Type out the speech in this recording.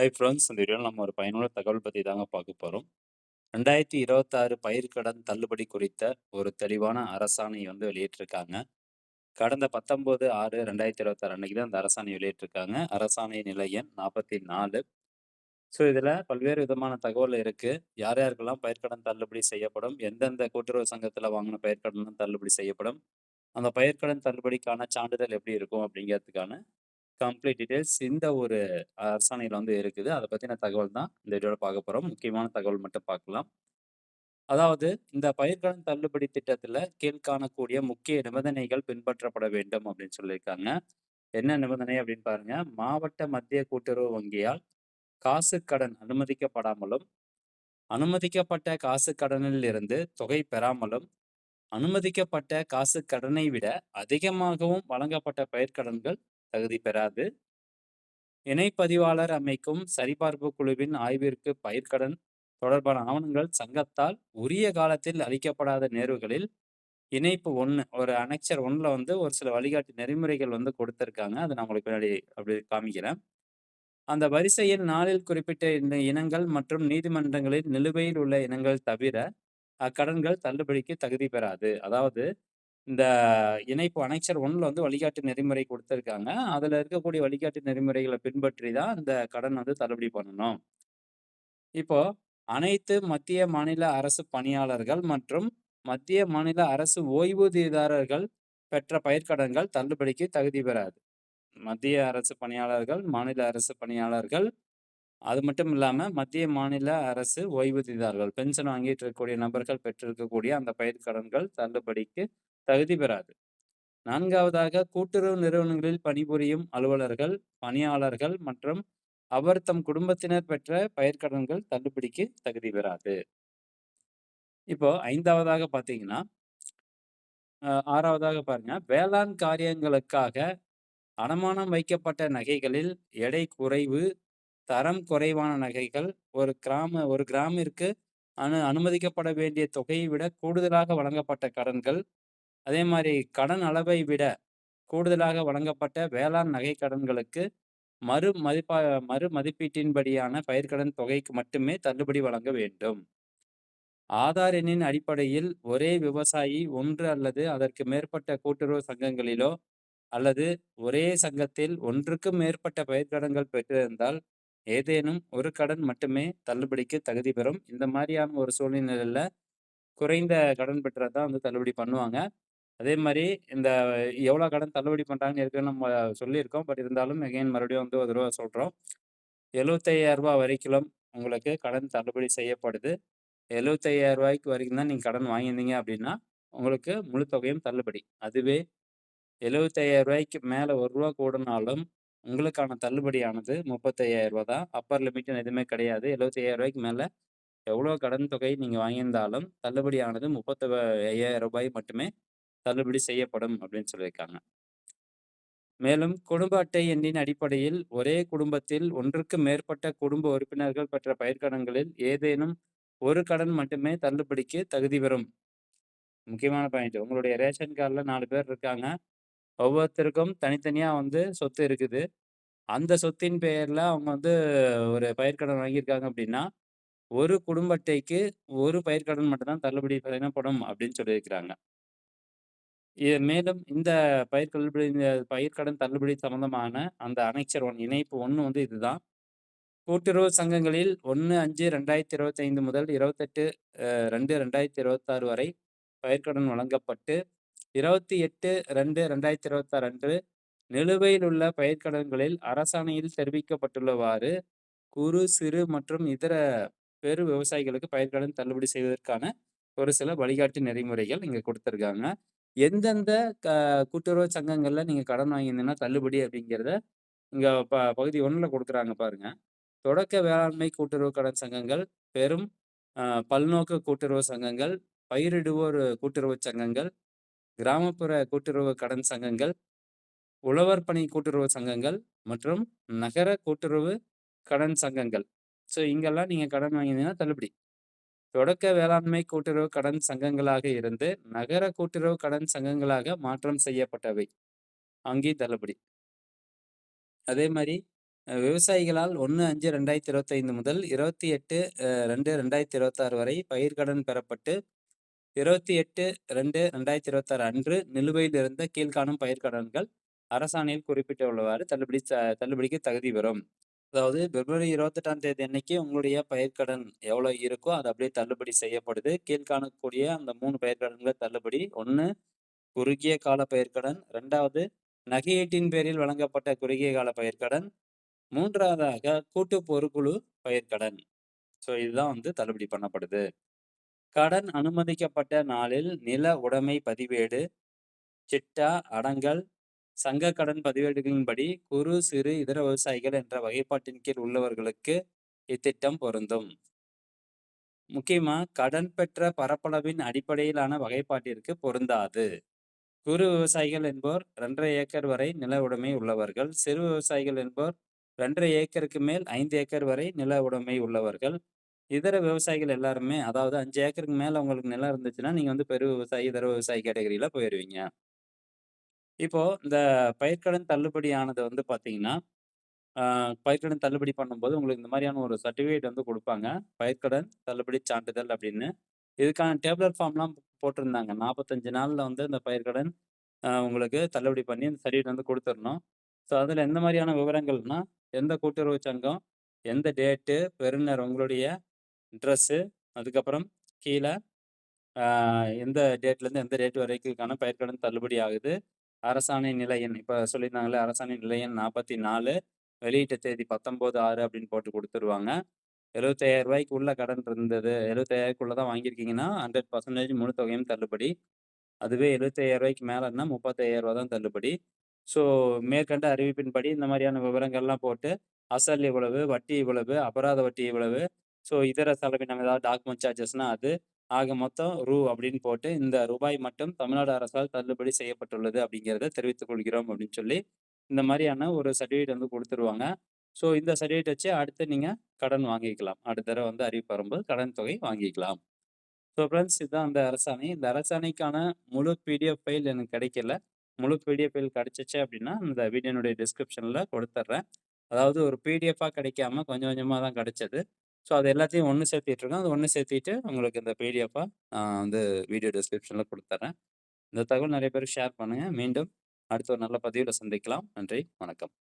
Hi friends, இந்த வீடியோவில் நம்ம ஒரு பயனுள்ள தகவல் பற்றி தாங்க பார்க்க போகிறோம். 2026 பயிர்க்கடன் தள்ளுபடி குறித்த ஒரு தெளிவான அரசாணை வந்து வெளியிட்டிருக்காங்க. கடந்த 19/6/2026 அன்னைக்கு தான் இந்த அரசாணை வெளியிட்டிருக்காங்க. அரசாணை நிலை எண் 44. ஸோ இதில் பல்வேறு விதமான தகவல் இருக்குது. யார் யாருக்கெல்லாம் பயிர்க்கடன் தள்ளுபடி செய்யப்படும், எந்தெந்த கூட்டுறவு சங்கத்தில் வாங்கின பயிர்க்கடன் தள்ளுபடி செய்யப்படும், அந்த பயிர்க்கடன் தள்ளுபடிக்கான சான்றிதழ் எப்படி இருக்கும் அப்படிங்கிறதுக்கான கம்ப்ளீட் டீட்டெயில்ஸ் இந்த ஒரு அரசாணையில வந்து இருக்குது. அத பத்தின தகவல் தான் இந்த வீடியோல பார்க்க போறோம். முக்கியமான தகவல் மட்டும் பார்க்கலாம். அதாவது இந்த பயிர்க்கடன் தள்ளுபடி திட்டத்துல கீழ்காணக்கூடிய முக்கிய நிபந்தனைகள் பின்பற்றப்பட வேண்டும் அப்படின்னு சொல்லியிருக்காங்க. என்ன நிபந்தனை அப்படின்னு பாருங்க. மாவட்ட மத்திய கூட்டுறவு வங்கியால் காசு கடன் அனுமதிக்கப்படாமலும், அனுமதிக்கப்பட்ட காசு கடனில் இருந்து தொகை பெறாமலும், அனுமதிக்கப்பட்ட காசு கடனை விட அதிகமாகவும் வழங்கப்பட்ட பயிர்க்கடன்கள் தகுதி பெறாது. இணைப்பதிவாளர் அமைக்கும் சரிபார்ப்பு குழுவின் ஆய்விற்கு பயிர்க்கடன் தொடர்பான ஆவணங்கள் சங்கத்தால் உரிய காலத்தில் அளிக்கப்படாத நேர்வுகளில் இணைப்பு 1 ஒரு அனெக்சர் 1ல வந்து ஒரு சில வழிகாட்டு நெறிமுறைகள் வந்து கொடுத்திருக்காங்க. அதை நான் உங்களுக்கு பின்னாடி அப்படி காமிக்கிறேன். அந்த வரிசையில் நாளில் குறிப்பிட்ட இந்த இனங்கள் மற்றும் நீதிமன்றங்களில் நிலுவையில் உள்ள இனங்கள் தவிர அக்கடன்கள் தள்ளுபடிக்கு தகுதி பெறாது. அதாவது இந்த இணைப்பு அனெக்சர் 1ல வந்து வழிகாட்டு நெறிமுறை குடுத்திருக்காங்க. அதுல இருக்கக்கூடிய வழிகாட்டு நெறிமுறைகள பின்பற்றி தான் இந்த கடன் வந்து தள்ளுபடி பண்ணணும். இப்போ அனைத்து மத்திய, மாநில அரசு பணியாளர்கள் மற்றும் மத்திய, மாநில அரசு ஓய்வூதியதாரர்கள் பெற்ற பயிர்க்கடன்கள் தள்ளுபடிக்கு தகுதி பெறாது. மத்திய அரசு பணியாளர்கள், மாநில அரசு பணியாளர்கள், அது மட்டும் இல்லாம மத்திய, மாநில அரசு ஓய்வூதியதாரர்கள், பென்ஷன் வாங்கிட்டு இருக்கக்கூடிய நபர்கள் பெற்றிருக்கக்கூடிய அந்த பயிர்க்கடன்கள் தள்ளுபடிக்கு தகுதி பெறாது. 4வதாக கூட்டுறவு நிறுவனங்களில் பணிபுரியும் அலுவலர்கள், பணியாளர்கள் மற்றும் அவர் தம் குடும்பத்தினர் பெற்ற பயிர்க்கடன்கள் தள்ளுபடிக்கு தகுதி பெறாது. இப்போ 5வதாக பார்த்தீங்கன்னா, 6வதாக பாருங்க. வேளாண் காரியங்களுக்காக அடமானம் வைக்கப்பட்ட நகைகளில் எடை குறைவு, தரம் குறைவான நகைகள் ஒரு கிராமிற்கு அனுமதிக்கப்பட வேண்டிய தொகையை விட கூடுதலாக வழங்கப்பட்ட கடன்கள், அதே மாரி கடன் அளவை விட கூடுதலாக வழங்கப்பட்ட வேளாண் நகை கடன்களுக்கு மறு மதிப்பா மறு மதிப்பீட்டின்படியான பயிர்க்கடன் தொகைக்கு மட்டுமே தள்ளுபடி வழங்க வேண்டும். ஆதார் எண்ணின் அடிப்படையில் ஒரே விவசாயி ஒன்று அல்லது அதற்கு மேற்பட்ட கூட்டுறவு சங்கங்களிலோ அல்லது ஒரே சங்கத்தில் ஒன்றுக்கும் மேற்பட்ட பயிர்க்கடன்கள் பெற்றிருந்தால் ஏதேனும் ஒரு கடன் மட்டுமே தள்ளுபடிக்கு தகுதி பெறும். இந்த மாதிரியான ஒரு சூழ்நிலையில குறைந்த கடன் பெற்றா தான் வந்து தள்ளுபடி பண்ணுவாங்க. அதே மாரி இந்த எவ்வளோ கடன் தள்ளுபடி பண்றாங்கன்னு ஏற்கனவே நம்ம சொல்லியிருக்கோம். பட் இருந்தாலும் அகைன் மறுபடியும் வந்து ஒரு தடவ சொல்றோம். ரூ. 75,000 வரைக்கிலும் உங்களுக்கு கடன் தள்ளுபடி செய்யப்படுது. ரூ. 75,000 வரைக்கும் தான் நீங்க கடன் வாங்கியிருந்தீங்க அப்படின்னா, உங்களுக்கு முழு தொகையும் தள்ளுபடி. அதுவே ரூ. 75,000க்கு மேல ரூ. 1 கூடுனாலும், உங்களுக்கான தள்ளுபடியானது ரூ. 35,000 தான். அப்பர் லிமிட்ன்னு எதுவுமே கிடையாது. ரூ. 75,000க்கு மேல எவ்வளோ கடன் தொகை நீங்க வாங்கியிருந்தாலும், தள்ளுபடியானது ரூ. 35,000 மட்டுமே தள்ளுபடி செய்யப்படும் அப்படின்னு சொல்லியிருக்காங்க. மேலும் குடும்ப அட்டை எண்ணின் அடிப்படையில் ஒரே குடும்பத்தில் ஒன்றுக்கு மேற்பட்ட குடும்ப உறுப்பினர்கள் பெற்ற பயிர்க்கடன்களில் ஏதேனும் ஒரு கடன் மட்டுமே தள்ளுபடிக்கு தகுதி பெறும். முக்கியமான பாயிண்ட். உங்களுடைய ரேஷன் கார்டுல 4 பேர் இருக்காங்க. ஒவ்வொருத்தருக்கும் தனித்தனியா வந்து சொத்து இருக்குது. அந்த சொத்தின் பெயர்ல அவங்க வந்து ஒரு பயிர்க்கடன் வாங்கியிருக்காங்க அப்படின்னா, ஒரு குடும்ப அட்டைக்கு ஒரு பயிர்க்கடன் மட்டும் தான் தள்ளுபடி பண்ணப்படும் அப்படின்னு சொல்லியிருக்கிறாங்க. மேலும் இந்த பயிர்க்கடன் தள்ளுபடி சம்பந்தமான அந்த அனெக்சர் 1 இணைப்பு 1 வந்து இதுதான். கூட்டுறவு சங்கங்களில் 1/5/2025 முதல் 28/2/2026 வரை பயிர்க்கடன் வழங்கப்பட்டு, 28/2/2026 அன்று நிலுவையில் உள்ள பயிர்க்கடன்களில் அரசாணையில் தெரிவிக்கப்பட்டுள்ளவாறு குறு, சிறு மற்றும் இதர பெரு விவசாயிகளுக்கு பயிர்க்கடன் தள்ளுபடி செய்வதற்கான ஒரு சில வழிகாட்டு நெறிமுறைகள் இங்க குடுத்திருக்காங்க. எந்தெந்த க கூட்டுறவு சங்கங்கள்ல நீங்க கடன் வாங்கியிருந்தீங்கன்னா தள்ளுபடி அப்படிங்கிறத இங்க பகுதி 1ல குடுக்குறாங்க பாருங்க. தொடக்க வேளாண்மை கூட்டுறவு கடன் சங்கங்கள், பெரும் பல்நோக்கு கூட்டுறவு சங்கங்கள், பயிரிடுவோர் கூட்டுறவு சங்கங்கள், கிராமப்புற கூட்டுறவு கடன் சங்கங்கள், உழவர் பணி கூட்டுறவு சங்கங்கள் மற்றும் நகர கூட்டுறவு கடன் சங்கங்கள். ஸோ இங்கெல்லாம் நீங்க கடன் வாங்கியிருந்தீங்கன்னா தள்ளுபடி. தொடக்க வேளாண்மை கூட்டுறவு கடன் சங்கங்களாக இருந்து நகர கூட்டுறவு கடன் சங்கங்களாக மாற்றம் செய்யப்பட்டவை. அங்கேயும் தள்ளுபடி. அதே மாரி விவசாயிகளால் 1/5/2025 முதல் 28/2/2026 வரை பயிர்க்கடன் பெறப்பட்டு 28/2/2026 அன்று நிலுவையில் இருந்த கீழ்காணும் பயிர்க்கடன்கள் அரசாணையில் குறிப்பிட்டுள்ளவாறு தள்ளுபடிக்கு தகுதி பெறும். அதாவது பிப்ரவரி 28ஆம் தேதி அன்னைக்கு உங்களுடைய பயிர்க்கடன் எவ்வளோ இருக்கோ அது அப்படியே தள்ளுபடி செய்யப்படுது. கீழ்காணக்கூடிய அந்த 3 பயிர்க்கடன்கள் தள்ளுபடி. 1 குறுகிய கால பயிர்க்கடன், 2வது நகையீட்டின் பேரில் வழங்கப்பட்ட குறுகிய கால பயிர்க்கடன், 3வதாக கூட்டு பொறுப்புழு பயிர்க்கடன். ஸோ இதுதான் வந்து தள்ளுபடி பண்ணப்படுது. கடன் அனுமதிக்கப்பட்ட நாளில் நில உடைமை பதிவேடு, சிட்டா, அடங்கல், சங்க கடன் பதிவேடுகளின்படி குறு, சிறு, இதர விவசாயிகள் என்ற வகைப்பாட்டின் கீழ் உள்ளவர்களுக்கு இத்திட்டம் பொருந்தும். முக்கியமா கடன் பெற்ற பரப்பளவின் அடிப்படையிலான வகைப்பாட்டிற்கு பொருந்தாது. குறு விவசாயிகள் என்போர் 2.5 ஏக்கர் வரை நில உடைமை உள்ளவர்கள். சிறு விவசாயிகள் என்போர் 2.5 ஏக்கருக்கு மேல் 5 ஏக்கர் வரை நில உடைமை உள்ளவர்கள். இதர விவசாயிகள் எல்லாருமே, அதாவது 5 ஏக்கருக்கு மேல உங்களுக்கு நிலம் இருந்துச்சுன்னா, நீங்க வந்து பெரு விவசாயி, இதர விவசாயி கேட்டகரியில போயிருவீங்க. இப்போ இந்த பயிர்க்கடன் தள்ளுபடி ஆனது வந்து பார்த்தீங்கன்னா, பயிர்க்கடன் தள்ளுபடி பண்ணும்போது உங்களுக்கு இந்த மாரியான ஒரு சர்டிஃபிகேட் வந்து குடுப்பாங்க. பயிர்க்கடன் தள்ளுபடி சான்றிதழ் அப்படின்னு. இதுக்கான டேபுலர் ஃபார்ம்லாம் போட்டிருந்தாங்க. 45 நாள்ல வந்து இந்த பயிர்க்கடன் உங்களுக்கு தள்ளுபடி பண்ணி இந்த சர்டிஃபிகேட் வந்து குடுத்துறணும். ஸோ, அதில எந்த மாரியான விவரங்கள்னா, எந்த கூட்டுறவு சங்கம், எந்த டேட்டு, பெறுநர் உங்களுடைய அட்ரஸு, அதுக்கப்புறம் கீழ எந்த டேட்லேருந்து எந்த டேட் வரைக்கும்க்கான பயிர்க்கடன் தள்ளுபடி ஆகுது. அரசாணை நிலை எண் இப்ப சொல்லியிருந்தாங்கல்ல, அரசாணை நிலை எண் 44, வெளியிட்ட தேதி 19/6 அப்படின்னு போட்டு குடுத்துருவாங்க. ரூ. 75,000 உள்ள கடன் இருந்தது. 75,000 தான் வாங்கியிருக்கீங்கன்னா, 100% முழு தொகையும் தள்ளுபடி. அதுவே ரூ. 75,000 மேலன்னா ரூ. 35,000 தான் தள்ளுபடி. ஸோ, மேற்கண்ட அறிவிப்பின்படி இந்த மாரியான விவரங்கள்லாம் போட்டு, அசல் இவ்வளவு, வட்டி இவ்வளவு, அபராத வட்டி இவ்வளவு, ஸோ இதர செலவினம் ஏதாவது டாக்குமெண்ட் சார்ஜஸ்னா அது, ஆக மொத்தம் அப்படின்னு போட்டு, இந்த ரூபாய் மட்டும் தமிழ்நாடு அரசால் தள்ளுபடி செய்யப்பட்டுள்ளது அப்படிங்கிறத தெரிவித்துக் கொள்கிறோம் அப்படின்னு சொல்லி, இந்த மாரியான ஒரு சர்டிஃபிகேட் வந்து குடுத்துருவாங்க. ஸோ, இந்த சர்டிஃபிகேட் வச்சு அடுத்து நீங்க கடன் வாங்கிக்கலாம். அடுத்த தடவ வந்து அறிவிப்பு வரும்போது கடன் தொகை வாங்கிக்கலாம். ஸோ ஃப்ரெண்ட்ஸ், இதுதான் அந்த அரசாணை. இந்த அரசாணைக்கான முழு பிடிஎஃப் ஃபைல் எனக்கு கிடைக்கல. முழு பிடிஎஃப் ஃபைல் கிடைச்சுச்சு அப்படின்னா, இந்த வீடியோனுடைய டிஸ்கிரிப்ஷன்ல கொடுத்துடுறேன். அதாவது ஒரு பிடிஎஃப்பா கிடைக்காம கொஞ்சம் கொஞ்சமா தான் கிடைச்சது. ஸோ அது எல்லாத்தையும் ஒண்ணு சேர்த்துட்டுருக்கேன். அது ஒண்ணு சேர்த்துட்டு உங்களுக்கு இந்த பிடிஎஃப்பா நான் வந்து வீடியோ டிஸ்கிரிப்ஷன்ல குடுத்துர்றேன். இந்த தகவல் நிறைய பேருக்கு ஷேர் பண்ணுங்க. மீண்டும் அடுத்த ஒரு நல்ல பதிவுல சந்திக்கலாம். நன்றி, வணக்கம்.